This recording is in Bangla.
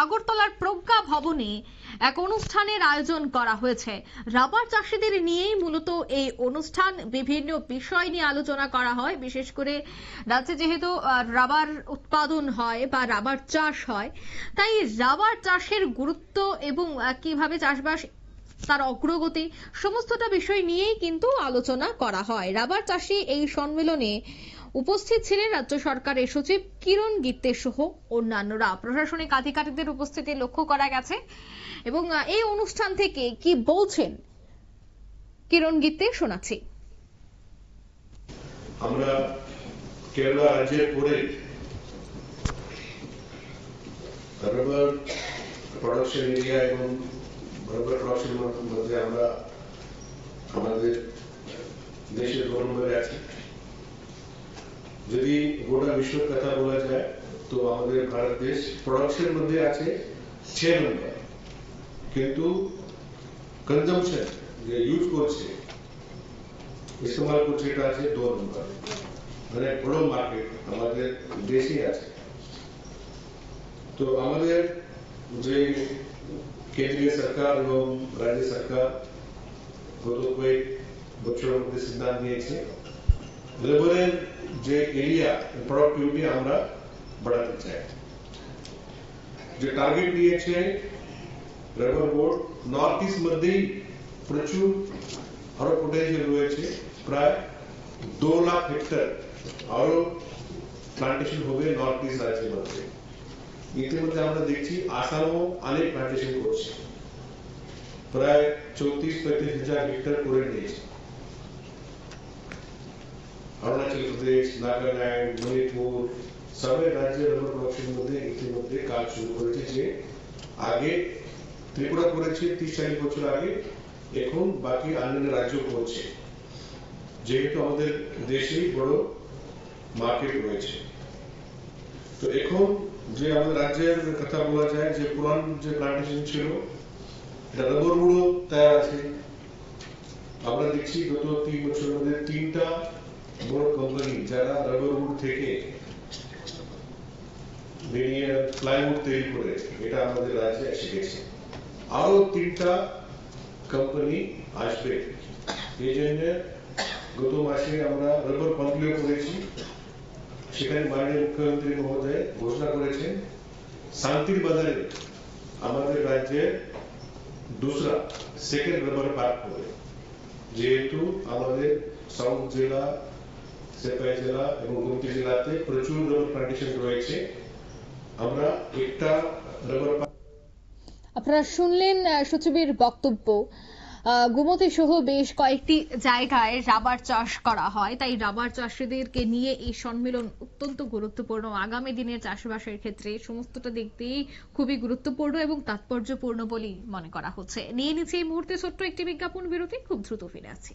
আগরতলার প্রজ্ঞা ভবনে এক অনুষ্ঠানের আয়োজন করা হয়েছে। রাবার চাষিদের নিয়েই মূলত এই অনুষ্ঠান, বিভিন্ন বিষয় নিয়ে আলোচনা করা হয়। বিশেষ করে রাজ্যে যেহেতু রাবার উৎপাদন হয় বা রাবার চাষ হয়, তাই রাবার চাষের গুরুত্ব এবং কিভাবে চাষবাস, তার অগ্রগতি, সমস্তটা বিষয় নিয়েই কিন্তু আলোচনা করা হয়। রাবার চাষী এই সম্মেলনে উপস্থিত ছিলেন রাজ্য সরকারের সচিব কিরণ গিত্তে সহ অন্যান্যরা। প্রশাসনিক আধিকারিকদের উপস্থিতি লক্ষ্য করা গেছে। এবং এই অনুষ্ঠান থেকে কি বলছেন কিরণ গিত্তে শোনাচ্ছি। আমরা কেরালা রাজ্যের পরে রাবার প্রোডাকশন এরিয়া এবং রাবার প্রোডাকশন মধ্যে আমরা আমাদের দেশের 2 নম্বরে আছি। যদি গোটা বিশ্বের কথা বলা যায় তো আমাদের ভারত দেশ প্রোডাকশন মধ্যে আছে 6 নম্বর, কিন্তু কনজাম্পশন যে ইউজ করছে, ইস্তেমাল করছে, এটা আছে 2 নম্বর। মানে বড় মার্কেট আমাদের দেশে আছে। তো আমাদের যে কেন্দ্রীয় সরকার এবং রাজ্য সরকার গত কয়েক বছরের মধ্যে সিদ্ধান্ত নিয়েছে রাবারের যে এরিয়া প্রোডাক্টিভিটি আমরা বাড়াতে চাই। যে টার্গেট দিয়েছে রাবার বোর্ড, নর্থ ইস্ট মধ্যেই প্রচুর আরো পোটেনশিয়াল রয়েছে। প্রায় 2 লাখ হেক্টর আরো প্লান্টেশন হবে নর্থ ইস্ট রাজ্যের মধ্যে। ইতিমধ্যে আমরা দেখছি আসামও অনেক প্লান্টেশন করছে, প্রায় 34-35 হাজার হেক্টর করে নিয়েছে। অরুণাচল প্রদেশ, নাগাল্যান্ড, মণিপুর সবাই রাজ্যের রাবার প্রোডাকশন মধ্যে ইতিমধ্যে কাজ শুরু করেছে। যে আগে ত্রিপুরা করেছে 30-40 বছর আগে, এখন বাকি অন্যান্য রাজ্য করছে, যেহেতু আমাদের দেশেই বড় মার্কেট রয়েছে। তো এখন যে আমাদের রাজ্যের কথা বলা যায়, যে পুরান যে প্লান্টেশন ছিল এটা রাবার উডও তৈরি আছে। আমরা দেখছি গত 3 বছরের মধ্যে 3টা বড় কোম্পানি যারা রাবার উড থেকে বেরিয়ে প্লাইউড তৈরি করে এটা আমাদের রাজ্যে এসে গেছে। আরো 3টা কোম্পানি আসবে। এই জন্য গত মাসে আমরা রাবার কনক্লেভ করেছি। সেখানে মাননীয় মুখ্যমন্ত্রী মহোদয় ঘোষণা করেছেন শান্তির বাজারে আমাদের রাজ্যে दूसरा সেকেন্ড রাবার পার্ক হবে। যেহেতু আমাদের সাউথ জেলা, সেপাই জেলা এবং গুমতি জেলাতে প্রচুর রাবার প্লান্টেশন রয়েছে, আমরা একটা রাবার। আপনারা শুনলেন সচিবের বক্তব্য। গুমতি সহ বেশ কয়েকটি জায়গায় রাবার চাষ করা হয়, তাই রাবার চাষিদেরকে নিয়ে এই সম্মেলন অত্যন্ত গুরুত্বপূর্ণ। আগামী দিনের চাষবাসের ক্ষেত্রে সমস্তটা দেখতেই খুবই গুরুত্বপূর্ণ এবং তাৎপর্যপূর্ণ বলেই মনে করা হচ্ছে। নিয়ে নিচ্ছে এই মুহূর্তে ছোট্ট একটি বিজ্ঞাপন বিরতি, খুব দ্রুত ফিরে আসছি।